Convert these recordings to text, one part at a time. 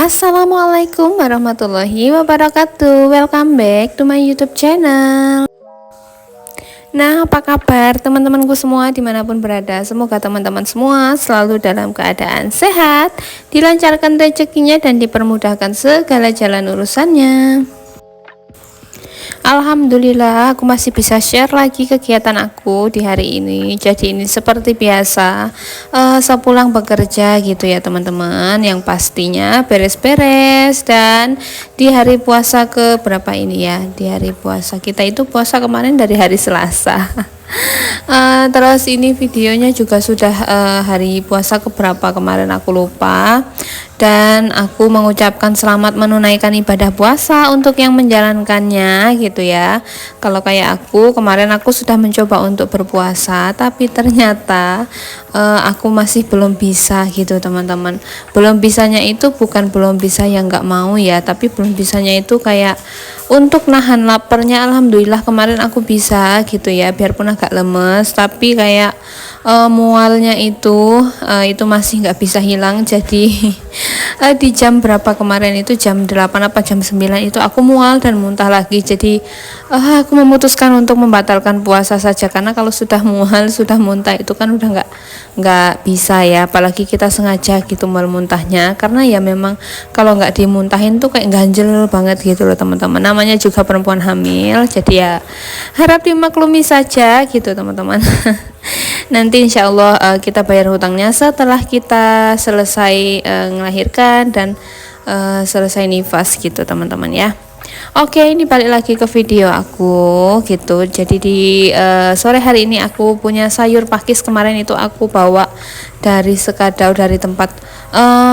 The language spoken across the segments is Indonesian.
Assalamualaikum warahmatullahi wabarakatuh. Welcome back to my YouTube channel. Nah, apa kabar teman-temanku semua dimanapun berada? Semoga teman-teman semua selalu dalam keadaan sehat, dilancarkan rezekinya dan dipermudahkan segala jalan urusannya. Alhamdulillah aku masih bisa share lagi kegiatan aku di hari ini. Jadi ini seperti biasa, sepulang bekerja gitu ya teman-teman, yang pastinya beres-beres. Dan di hari puasa ke berapa ini ya, di hari puasa kita itu puasa kemarin dari hari Selasa. Terus ini videonya juga sudah hari puasa keberapa kemarin aku lupa. Dan aku mengucapkan selamat menunaikan ibadah puasa untuk yang menjalankannya gitu ya. Kalau kayak aku kemarin aku sudah mencoba untuk berpuasa, tapi ternyata aku masih belum bisa gitu teman-teman. Belum bisanya itu bukan belum bisa yang nggak mau ya, tapi belum bisanya itu kayak untuk nahan laparnya. Alhamdulillah kemarin aku bisa gitu ya, biarpun agak lemes, tapi kayak mualnya itu masih nggak bisa hilang. Jadi di jam berapa kemarin itu, jam 8 apa jam 9 itu aku mual dan muntah lagi. Jadi aku memutuskan untuk membatalkan puasa saja, karena kalau sudah mual sudah muntah itu kan udah nggak bisa ya, apalagi kita sengaja gitu muntahnya. Karena ya memang kalau nggak dimuntahin tuh kayak ganjel banget gitu loh teman-teman, namanya juga perempuan hamil. Jadi ya harap dimaklumi saja gitu teman-teman. Nanti insya Allah kita bayar hutangnya setelah kita selesai melahirkan dan selesai nifas gitu teman-teman ya. Oke, ini balik lagi ke video aku gitu. Jadi di sore hari ini aku punya sayur pakis. Kemarin itu aku bawa dari Sekadau, dari tempat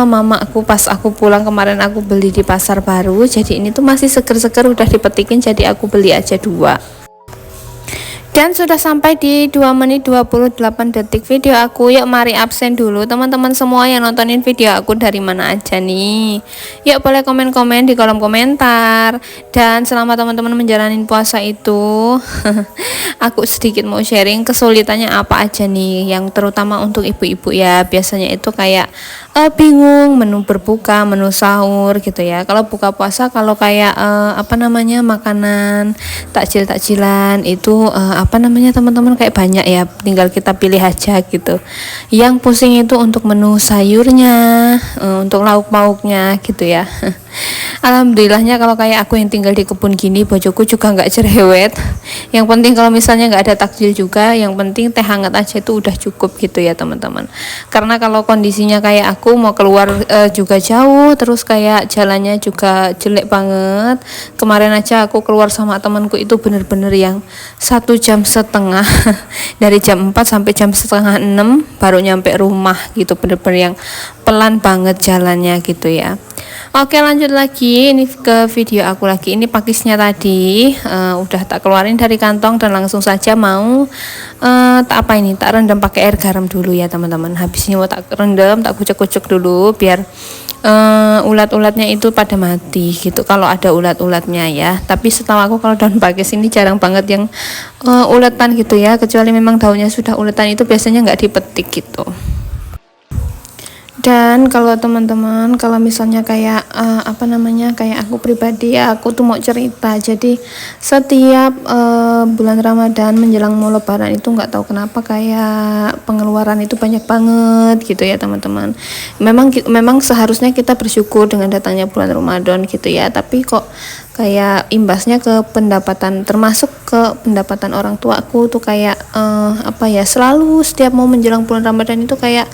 mama aku pas aku pulang kemarin. Aku beli di pasar baru. Jadi ini tuh masih seger-seger, udah dipetikin, jadi aku beli aja 2. Dan sudah sampai di 2 menit 28 detik video aku. Yuk mari absen dulu teman-teman semua yang nontonin video aku dari mana aja nih. Yuk boleh komen-komen di kolom komentar. Dan selama teman-teman menjalani puasa itu aku sedikit mau sharing kesulitannya apa aja nih, yang terutama untuk ibu-ibu ya. Biasanya itu kayak bingung menu berbuka, menu sahur gitu ya. Kalau buka puasa, kalau kayak makanan takjil-takjilan itu teman-teman kayak banyak ya, tinggal kita pilih aja gitu. Yang pusing itu untuk menu sayurnya, untuk lauk pauknya gitu ya. Alhamdulillahnya kalau kayak aku yang tinggal di kebun gini, bojoku juga nggak cerewet. Yang penting kalau misalnya nggak ada takjil juga, yang penting teh hangat aja itu udah cukup gitu ya teman-teman. Karena kalau kondisinya kayak aku mau keluar juga jauh, terus kayak jalannya juga jelek banget. Kemarin aja aku keluar sama temanku itu bener-bener yang 1,5 jam dari jam 4 sampai jam setengah 6 baru nyampe rumah gitu, bener-bener yang pelan banget jalannya gitu ya. Oke, lanjut lagi ini ke video aku lagi. Ini pakisnya tadi udah tak keluarin dari kantong dan langsung saja mau tak rendam pakai air garam dulu ya teman-teman. Habis ini mau tak rendam, tak kucek-kucek dulu biar ulat-ulatnya itu pada mati gitu, kalau ada ulat-ulatnya ya. Tapi setahu aku kalau daun pakis ini jarang banget yang uletan gitu ya, kecuali memang daunnya sudah uletan, itu biasanya nggak dipetik gitu. Dan kalau teman-teman, kalau misalnya kayak kayak aku pribadi ya, aku tuh mau cerita. Jadi setiap bulan Ramadan menjelang mau Lebaran itu nggak tahu kenapa kayak pengeluaran itu banyak banget gitu ya teman-teman. Memang seharusnya kita bersyukur dengan datangnya bulan Ramadan gitu ya, tapi kok kayak imbasnya ke pendapatan, termasuk ke pendapatan orang tua aku tuh kayak selalu setiap mau menjelang bulan Ramadan itu kayak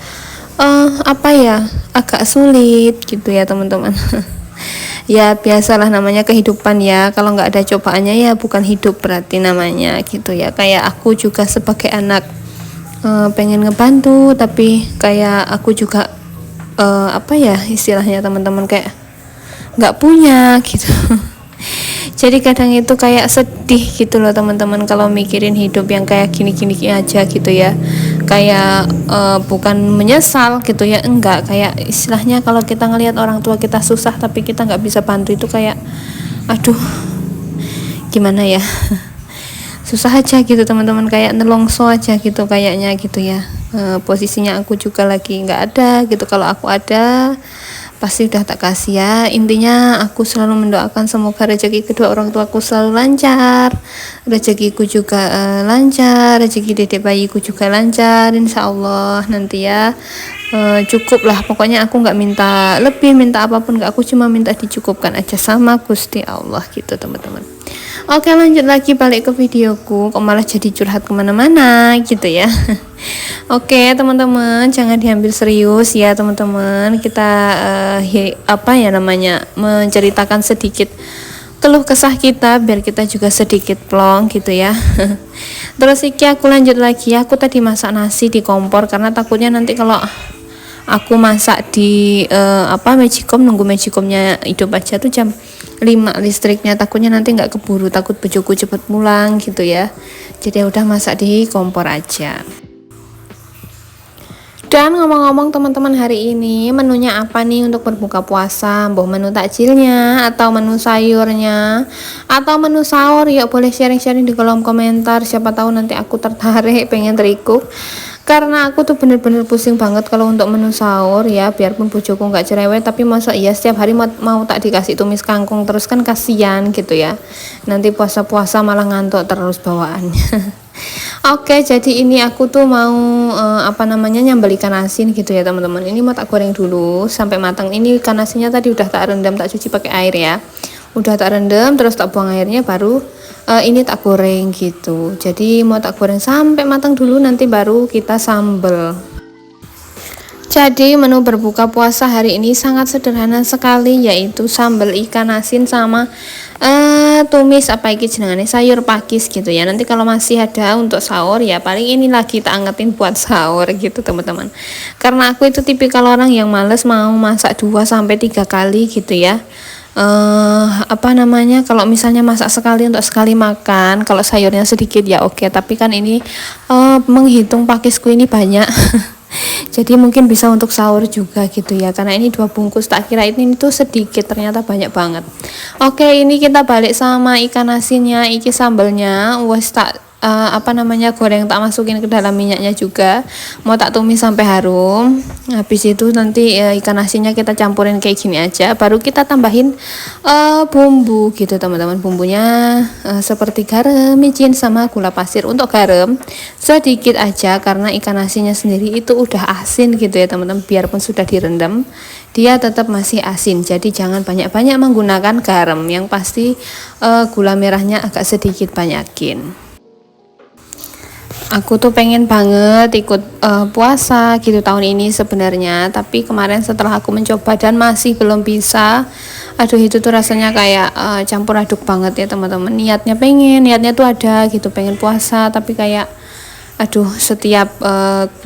agak sulit gitu ya teman-teman. Ya biasalah, namanya kehidupan ya, kalau nggak ada cobaannya ya bukan hidup berarti namanya gitu ya. Kayak aku juga sebagai anak pengen ngebantu, tapi kayak aku juga istilahnya teman-teman kayak nggak punya gitu. Jadi kadang itu kayak sedih gitu loh teman-teman, kalau mikirin hidup yang kayak gini-gini aja gitu ya. Kayak bukan menyesal gitu ya, enggak, kayak istilahnya kalau kita ngelihat orang tua kita susah tapi kita nggak bisa bantu, itu kayak aduh gimana ya. Susah aja gitu teman-teman, kayak nelongso aja gitu kayaknya gitu ya. Posisinya aku juga lagi nggak ada gitu. Kalau aku ada pasti udah tak kasih ya. Intinya aku selalu mendoakan semoga rezeki kedua orang tuaku selalu lancar, rezekiku juga lancar, rezeki dedek bayiku juga lancar, insya Allah nanti ya. Cukup lah, pokoknya aku nggak minta lebih, minta apapun nggak, aku cuma minta dicukupkan aja sama Gusti Allah gitu teman-teman. Oke, lanjut lagi, balik ke videoku, kok malah jadi curhat kemana-mana gitu ya. Oke teman-teman, jangan diambil serius ya teman-teman. Kita apa ya namanya, menceritakan sedikit keluh kesah kita biar kita juga sedikit plong gitu ya. Terus iki aku lanjut lagi, aku tadi masak nasi di kompor karena takutnya nanti kalau aku masak di magicom, nunggu magicomnya hidup aja tuh jam 5 listriknya, takutnya nanti nggak keburu, takut bojoku cepet pulang gitu ya. Jadi udah masak di kompor aja. Dan ngomong-ngomong teman-teman, hari ini menunya apa nih untuk berbuka puasa? Mbah menu takjilnya atau menu sayurnya atau menu sahur? Ya boleh sharing-sharing di kolom komentar, siapa tahu nanti aku tertarik pengen terikut. Karena aku tuh bener-bener pusing banget kalau untuk menu sahur ya, biarpun bojoku nggak cerewet tapi masa iya setiap hari mau tak dikasih tumis kangkung terus, kan kasihan gitu ya, nanti puasa-puasa malah ngantuk terus bawaannya. Oke, jadi ini aku tuh mau nyambel ikan asin gitu ya teman-teman. Ini mau tak goreng dulu sampai matang. Ini ikan asinnya tadi udah tak rendam, tak cuci pakai air ya, udah tak rendam terus tak buang airnya, baru ini tak goreng gitu. Jadi mau tak goreng sampai matang dulu, nanti baru kita sambel. Jadi menu berbuka puasa hari ini sangat sederhana sekali, yaitu sambal ikan asin sama tumis sayur pakis gitu ya. Nanti kalau masih ada untuk sahur ya paling ini lagi tak angetin buat sahur gitu teman-teman. Karena aku itu tipikal orang yang males mau masak 2 sampai 3 kali gitu ya. Kalau misalnya masak sekali untuk sekali makan, kalau sayurnya sedikit ya oke, tapi kan ini menghitung pakisku ini banyak. Jadi mungkin bisa untuk sahur juga gitu ya, karena ini 2 bungkus, tak kira ini tuh sedikit, ternyata banyak banget. Oke, ini kita balik sama ikan asinnya, iki sambalnya wes tak goreng, tak masukin ke dalam minyaknya juga, mau tak tumis sampai harum. Habis itu nanti ikan asinnya kita campurin kayak gini aja, baru kita tambahin bumbu gitu teman-teman. Bumbunya seperti garam, micin sama gula pasir. Untuk garam sedikit aja karena ikan asinnya sendiri itu udah asin gitu ya teman-teman, biarpun sudah direndam dia tetap masih asin, jadi jangan banyak-banyak menggunakan garam, yang pasti gula merahnya agak sedikit banyakin. Aku tuh pengen banget ikut puasa gitu tahun ini sebenarnya, tapi kemarin setelah aku mencoba dan masih belum bisa. Aduh, itu tuh rasanya kayak campur aduk banget ya teman-teman. Niatnya tuh ada gitu, pengen puasa, tapi kayak aduh setiap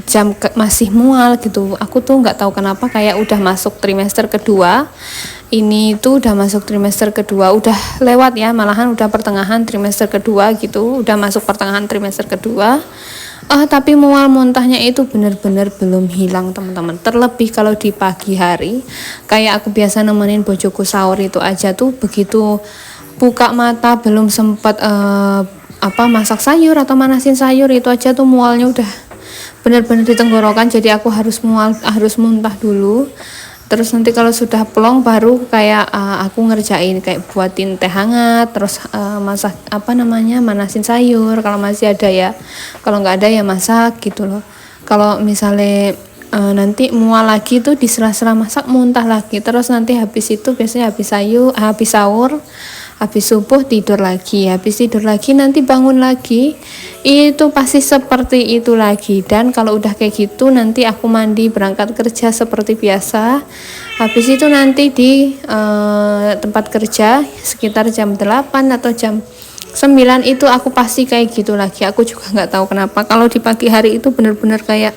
jam masih mual gitu. Aku tuh nggak tahu kenapa kayak udah masuk trimester kedua. Ini tuh udah masuk trimester kedua, udah lewat ya, malahan udah pertengahan trimester kedua gitu, udah masuk pertengahan trimester kedua. Tapi mual muntahnya itu bener-bener belum hilang teman-teman. Terlebih kalau di pagi hari, kayak aku biasa nemenin bojoku sahur itu aja tuh, begitu buka mata belum sempat masak sayur atau manasin sayur, itu aja tuh mualnya udah bener-bener di tenggorokan. Jadi aku harus muntah dulu. Terus nanti kalau sudah plong baru kayak aku ngerjain kayak buatin teh hangat, terus masak manasin sayur kalau masih ada ya. Kalau nggak ada ya masak gitu loh. Kalau misalnya nanti mual lagi tuh di sela-sela masak muntah lagi. Terus nanti habis itu biasanya habis sahur, habis subuh tidur lagi, habis tidur lagi nanti bangun lagi, itu pasti seperti itu lagi. Dan kalau udah kayak gitu nanti aku mandi berangkat kerja seperti biasa. Habis itu nanti di tempat kerja sekitar jam 8 atau jam 9 itu aku pasti kayak gitu lagi. Aku juga nggak tahu kenapa kalau di pagi hari itu bener-bener kayak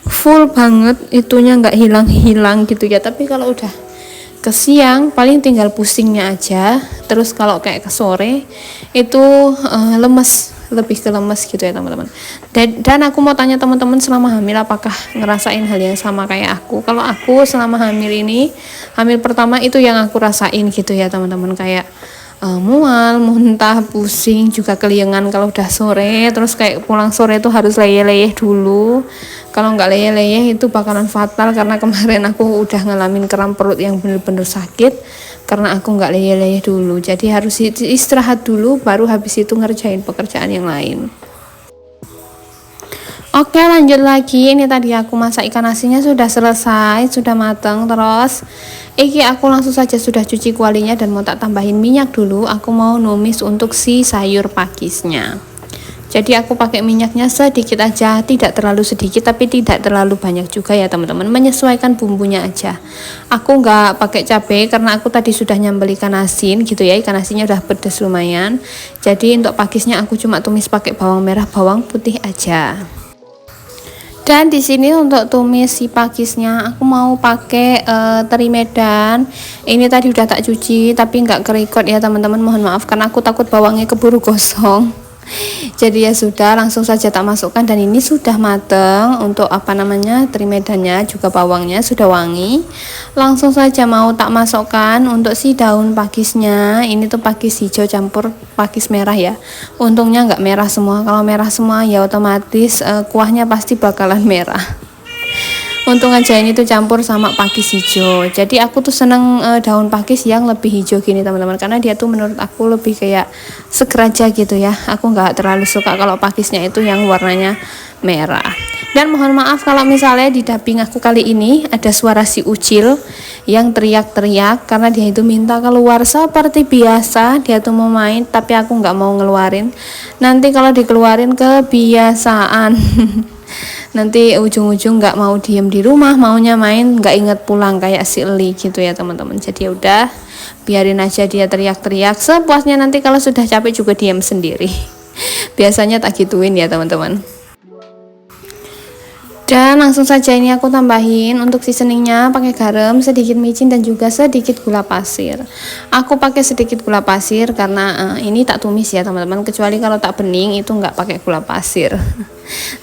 full banget, itunya nggak hilang-hilang gitu ya. Tapi kalau udah ke siang paling tinggal pusingnya aja. Terus kalau kayak ke sore itu lebih ke lemes gitu ya teman-teman. Dan aku mau tanya teman-teman, selama hamil apakah ngerasain hal yang sama kayak aku? Kalau aku selama hamil pertama itu yang aku rasain gitu ya teman-teman, kayak mual, muntah, pusing, juga keliengan kalau udah sore. Terus kayak pulang sore itu harus leyeh-leyeh dulu. Kalau nggak leyeh-leyeh itu bakalan fatal, karena kemarin aku udah ngalamin kram perut yang bener-bener sakit karena aku nggak leyeh-leyeh dulu. Jadi harus istirahat dulu, baru habis itu ngerjain pekerjaan yang lain. Oke, lanjut lagi. Ini tadi aku masak ikan asinnya sudah selesai, sudah matang. Terus iki aku langsung saja sudah cuci kualinya dan mau tak tambahin minyak dulu. Aku mau numis untuk si sayur pakisnya. Jadi aku pakai minyaknya sedikit aja, tidak terlalu sedikit tapi tidak terlalu banyak juga ya teman-teman, menyesuaikan bumbunya aja. Aku nggak pakai cabai karena aku tadi sudah nyambel ikan asin gitu ya, ikan asinnya udah pedas lumayan. Jadi untuk pakisnya aku cuma tumis pakai bawang merah, bawang putih aja. Dan di sini untuk tumis si pakisnya aku mau pakai teri Medan. Ini tadi udah tak cuci tapi nggak kerekot ya teman-teman, mohon maaf karena aku takut bawangnya keburu gosong. Jadi ya sudah, langsung saja tak masukkan, dan ini sudah mateng untuk teri Medannya, juga bawangnya sudah wangi. Langsung saja mau tak masukkan untuk si daun pakisnya. Ini tuh pakis hijau campur pakis merah ya. Untungnya nggak merah semua, kalau merah semua ya otomatis kuahnya pasti bakalan merah. Untung aja ini tuh campur sama pakis hijau. Jadi aku tuh seneng daun pakis yang lebih hijau gini teman-teman, karena dia tuh menurut aku lebih kayak seger aja gitu ya. Aku nggak terlalu suka kalau pakisnya itu yang warnanya merah. Dan mohon maaf kalau misalnya di dubbing aku kali ini ada suara si Ucil yang teriak-teriak, karena dia itu minta keluar seperti biasa. Dia tuh mau main tapi aku nggak mau ngeluarin. Nanti kalau dikeluarin kebiasaan. Nanti ujung-ujung nggak mau diem di rumah, maunya main, nggak inget pulang kayak si Eli gitu ya teman-teman. Jadi udah biarin aja dia teriak-teriak sepuasnya, nanti kalau sudah capek juga diem sendiri. Biasanya tak gituin ya teman-teman. Dan langsung saja ini aku tambahin untuk seasoningnya pakai garam, sedikit micin dan juga sedikit gula pasir. Aku pakai sedikit gula pasir karena ini tak tumis ya teman-teman, kecuali kalau tak bening itu nggak pakai gula pasir.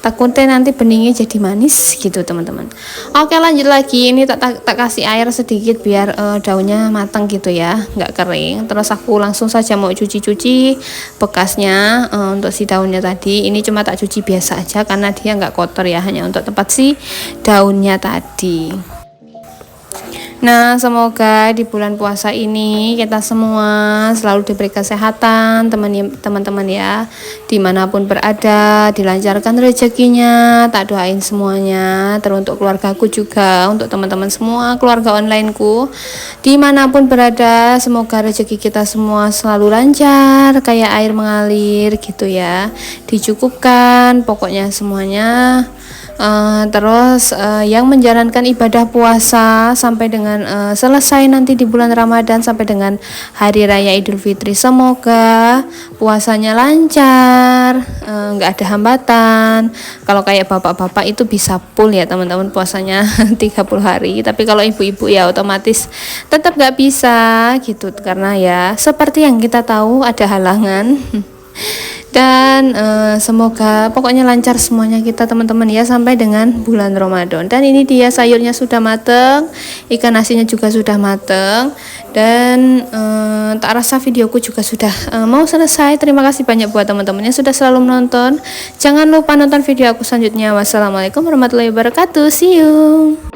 Takutnya nanti beningnya jadi manis gitu teman-teman. Oke, lanjut lagi. Ini tak kasih air sedikit biar daunnya matang gitu ya, nggak kering. Terus aku langsung saja mau cuci-cuci bekasnya untuk si daunnya tadi. Ini cuma tak cuci biasa aja karena dia nggak kotor ya, hanya untuk tempat si daunnya tadi. Nah, semoga di bulan puasa ini kita semua selalu diberi kesehatan, teman-teman ya, dimanapun berada, dilancarkan rezekinya. Tak doain semuanya, teruntuk keluargaku juga, untuk teman-teman semua, keluarga onlineku, dimanapun berada, semoga rezeki kita semua selalu lancar, kayak air mengalir gitu ya, dicukupkan, pokoknya semuanya. Terus yang menjalankan ibadah puasa sampai dengan selesai nanti di bulan Ramadan sampai dengan Hari Raya Idul Fitri, semoga puasanya lancar, nggak ada hambatan. Kalau kayak bapak-bapak itu bisa full ya teman-teman puasanya 30 hari, tapi kalau ibu-ibu ya otomatis tetap nggak bisa gitu, karena ya seperti yang kita tahu ada halangan. Dan semoga pokoknya lancar semuanya kita teman-teman ya sampai dengan bulan Ramadan. Dan ini dia sayurnya sudah mateng, ikan asinnya juga sudah mateng, dan tak rasa videoku juga sudah mau selesai. Terima kasih banyak buat teman-teman yang sudah selalu menonton. Jangan lupa nonton video aku selanjutnya. Wassalamualaikum warahmatullahi wabarakatuh. See you.